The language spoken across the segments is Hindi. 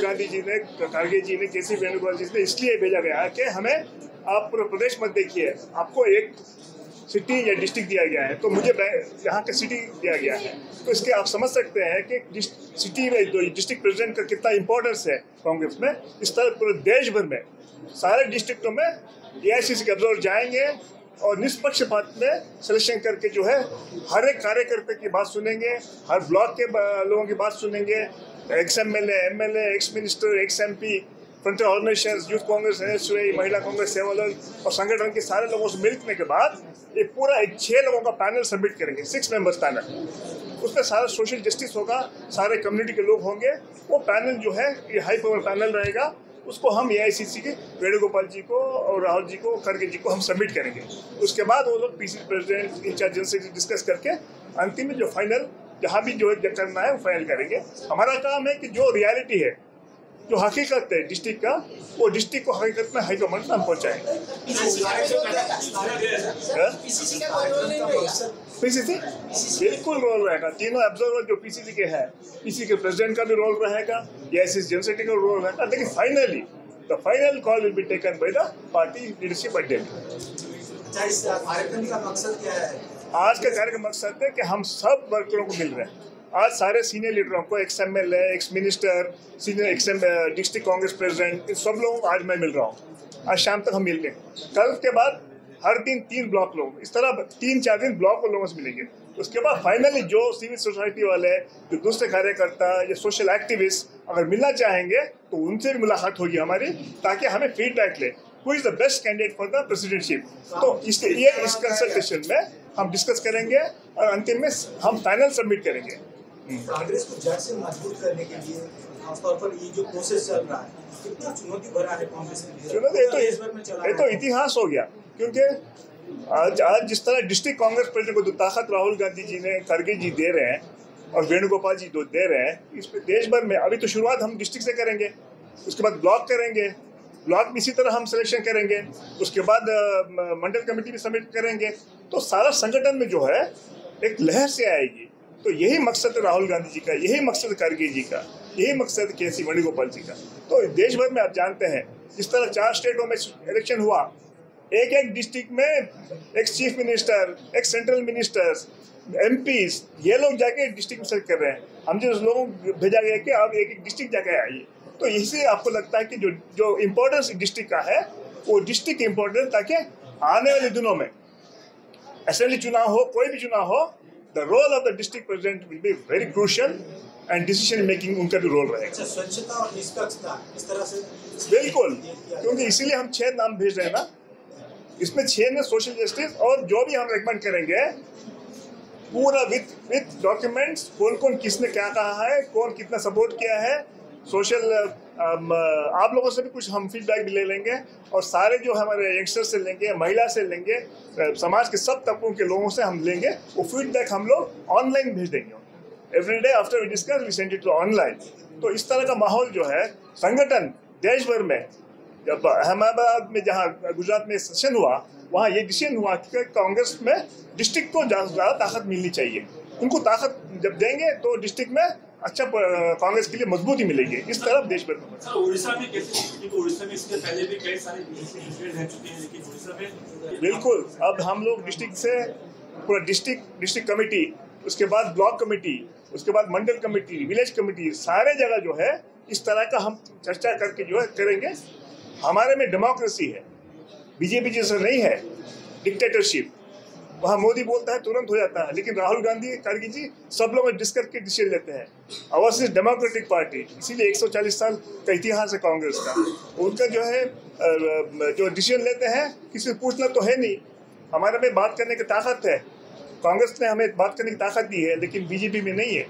गांधी जी ने, खड़गे जी ने, केसी वेणुगोपाल जी ने इसलिए भेजा गया है कि हमें आप पूरा प्रदेश मत देखिए, आपको एक सिटी या डिस्ट्रिक्ट दिया गया है, तो मुझे यहाँ का सिटी दिया गया है। तो इसके आप समझ सकते हैं कि सिटी में जो डिस्ट्रिक्ट प्रेसिडेंट का कितना इंपॉर्टेंस है कांग्रेस में। इस तरह पूरे देश भर में सारे डिस्ट्रिक्टों में एआईसीसी के ऑब्जर्वर जाएंगे और निष्पक्षपात में सिलेक्शन करके जो है हर एक कार्यकर्ता की बात सुनेंगे, हर ब्लॉक के लोगों की बात सुनेंगे, ex MLA, MLA, ex minister, x MP, frontier organisations, youth Congress, NSUI, महिला कांग्रेस, सेवा दल और संगठन के सारे लोगों से मिलने के बाद ये पूरा एक 6 लोगों का पैनल सबमिट करेंगे, 6 मेंबर्स पैनल। उसमें सारा सोशल जस्टिस होगा, सारे कम्युनिटी के लोग होंगे। वो पैनल जो है ये हाई पावर पैनल रहेगा, उसको हम एआईसीसी के वेणुगोपाल जी को और राहुल जी को, खड़गे जी को हम सबमिट करेंगे। उसके बाद वो लोग PCC president, incharge general secretary discuss करके अंतिम में जो फाइनल जहाँ भी जो करना है वो फाइनल करेंगे। हमारा काम है कि जो रियलिटी है, जो हकीकत है डिस्ट्रिक्ट का, वो डिस्ट्रिक्ट को हकीकत में हाईकमांड तक हम पहुँचाएंगे। पीसीसी बिल्कुल रोल रहेगा, तीनों ऑब्जर्वर जो पीसीसी के हैं, पीसीसी के प्रेसिडेंट का भी रोल रहेगा, एआईसीसी जनरल सेक्रेटरी का रोल रहेगा, लेकिन finally the final call will be taken by the party leadership at Delhi. कार्यक्रम का मकसद क्या है? आज का कार्यक्रम का मकसद है कि हम सब वर्करों को मिल रहे हैं। आज सारे सीनियर लीडरों को, ex MLA, ex minister, senior district Congress president, इन सब लोगों को आज मैं मिल रहा हूँ। आज शाम तक हम मिल लेंगे। कल के बाद हर दिन 3 ब्लॉक लोग, इस तरह 3-4 दिन ब्लॉक के लोगों से मिलेंगे। उसके बाद फाइनली जो सिविल सोसाइटी वाले, जो दूसरे कार्यकर्ता या सोशल एक्टिविस्ट अगर मिलना चाहेंगे तो उनसे भी मुलाकात होगी हमारी, ताकि हमें फीडबैक ले who is the best candidate for the presidentship. तो इसलिए इस कंसल्टेशन में हम डिस्कस करेंगे और अंतिम में हम फाइनल सबमिट करेंगे। कांग्रेस को जड़ से मजबूत करने के लिए खासतौर पर ये जो प्रोसेस चल रहा है, कितना चुनौती भरा है कांग्रेस के लिए? चुनौती ये तो इतिहास हो गया, क्योंकि आज जिस तरह डिस्ट्रिक्ट कांग्रेस प्रेसिडेंट को जो ताकत राहुल गांधी जी ने, खड़गे जी दे रहे हैं और वेणुगोपाल जी जो दे रहे हैं, इस पे देश भर में अभी तो शुरुआत हम डिस्ट्रिक्ट से करेंगे, उसके बाद ब्लॉक करेंगे, ब्लॉक भी इसी तरह हम सिलेक्शन करेंगे, उसके बाद मंडल कमेटी भी सबमिट करेंगे। तो सारा संगठन में जो है एक लहर से आएगी। तो यही मकसद है राहुल गांधी जी का, यही मकसद खड़गे जी का, यही मकसद केसी वेणुगोपाल जी का। तो देश भर में आप जानते हैं जिस तरह 4 स्टेटों में इलेक्शन हुआ, एक डिस्ट्रिक्ट में एक चीफ मिनिस्टर, एक सेंट्रल मिनिस्टर्स, एमपीज, ये लोग जाके डिस्ट्रिक्ट में सेलेक्ट कर रहे हैं। हम जो लोगों को भेजा गया कि अब एक डिस्ट्रिक्ट जाके आइए। तो इससे आपको लगता है कि जो इम्पोर्टेंस डिस्ट्रिक्ट का है वो डिस्ट्रिक्ट इम्पोर्टेंट, ताकि आने वाले दिनों में असेंबली चुनाव हो, कोई भी चुनाव हो, the role of the district president will be very crucial and decision making उनका भी रोल रहेगा। स्वच्छता और निष्पक्षता इस तरह से बिल्कुल, क्योंकि इसीलिए हम 6 नाम भेज रहे हैं ना, इसमें 6 में सोशल जस्टिस और जो भी हम रेकमेंड करेंगे पूरा विथ डॉक्यूमेंट्स, कौन किसने क्या कहा है, कौन कितना सपोर्ट किया है, सोशल आप लोगों से भी कुछ हम फीडबैक भी ले लेंगे और सारे जो हमारे यंगस्टर से लेंगे, महिला से लेंगे, समाज के सब तबकों के लोगों से हम लेंगे। वो फीडबैक हम लोग ऑनलाइन भेज देंगे। Every day after we discuss we send it to online. तो इस तरह का माहौल जो है संगठन देश भर में, जब अहमदाबाद में जहाँ गुजरात में सेशन हुआ, वहाँ ये डिसीजन हुआ कि कांग्रेस में डिस्ट्रिक्ट को ज़्यादा ताकत मिलनी चाहिए। उनको ताकत जब देंगे तो डिस्ट्रिक्ट में अच्छा कांग्रेस के लिए मजबूती मिलेगी। इस तरफ देश भर में उड़ीसा में कैसे, उड़ीसा में इसके पहले भी कई सारे इंसिडेंट रह चुके हैं, लेकिन उड़ीसा में बिल्कुल अब हम लोग डिस्ट्रिक्ट से पूरा डिस्ट्रिक्ट कमेटी, उसके बाद ब्लॉक कमेटी, उसके बाद मंडल कमेटी, विलेज कमेटी, सारे जगह जो है इस तरह का हम चर्चा करके जो है करेंगे। हमारे में डेमोक्रेसी है, बीजेपी जैसा नहीं है डिक्टेटरशिप। वहाँ मोदी बोलता है तुरंत हो जाता है, लेकिन राहुल गांधी, खड़गे जी सब लोग डिस्कस के डिसीजन लेते हैं। अवर्स इज डेमोक्रेटिक पार्टी, इसीलिए 140 साल का इतिहास है कांग्रेस का। उनका जो है जो डिसीजन लेते हैं किसी से पूछना तो है नहीं। हमारे में बात करने की ताकत है, कांग्रेस ने हमें बात करने की ताकत दी है, लेकिन बीजेपी में नहीं है।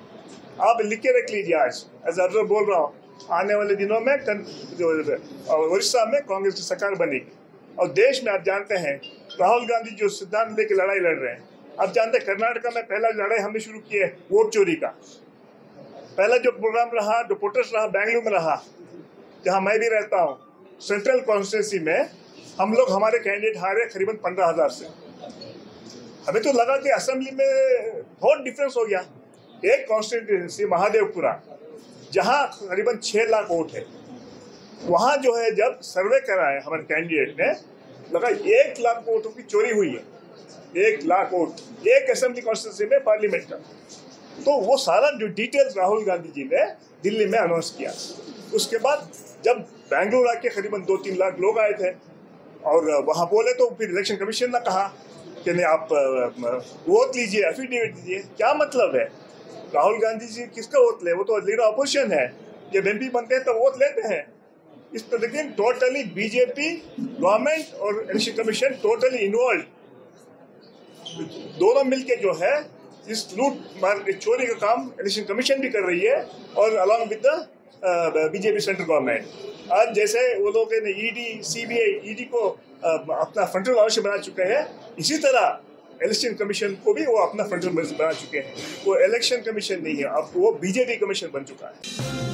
आप लिख के रख लीजिए, आज एज ऑब्जर्वर बोल रहा हूँ, आने वाले दिनों में उड़ीसा में कांग्रेस की सरकार बनेगी। और देश में आप जानते हैं राहुल गांधी जो सिद्धांत लेके लड़ाई लड़ रहे हैं, आप जानते हैं कर्नाटका में पहला लड़ाई हमने शुरू की है वोट चोरी का। पहला जो प्रोग्राम रहा, जो प्रोटेस्ट रहा, बेंगलुरु में रहा, जहां मैं भी रहता हूं, सेंट्रल कॉन्स्टिट्यूंसी में हम लोग, हमारे कैंडिडेट हारे करीबन 15,000 से। हमें तो लगा कि असेंबली में बहुत डिफरेंस हो गया। एक कॉन्स्टिट्यूंसी महादेवपुरा, जहाँ करीबन 6 लाख वोट है, वहाँ जो है जब सर्वे कराया हमारे कैंडिडेट ने, लगा 1 लाख वोटों की चोरी हुई है। 1 लाख वोट एक असेंबली कॉन्स्टिट्यूंसी में पार्लियामेंट का। तो वो सारा जो डिटेल्स राहुल गांधी जी ने दिल्ली में अनाउंस किया। उसके बाद जब बेंगलुरु आके करीबन 2-3 लाख लोग आए थे और वहाँ बोले, तो फिर इलेक्शन कमीशन ने कहा कि नहीं, आप वोट लीजिए, एफिडेविट दीजिए। क्या मतलब है? राहुल गांधी जी किसका वोट ले? वो तो लीडर अपोजिशन है। जब एमपी बनते हैं तो वोट लेते हैं। इस पर लेकिन टोटली बीजेपी गवर्नमेंट और इलेक्शन कमीशन टोटली इन्वॉल्व, दोनों मिलके जो है इस लूट मार चोरी का काम इलेक्शन कमीशन भी कर रही है और along with the BJP central government. आज जैसे वो लोग ईडी, सीबीआई, ईडी को अपना फ्रंटल ऑफिसर बना चुके हैं, इसी तरह इलेक्शन कमीशन को भी वो अपना फ्रंटल ऑफिसर बना चुके हैं। वो इलेक्शन कमीशन नहीं है, अब वो बीजेपी कमीशन बन चुका है।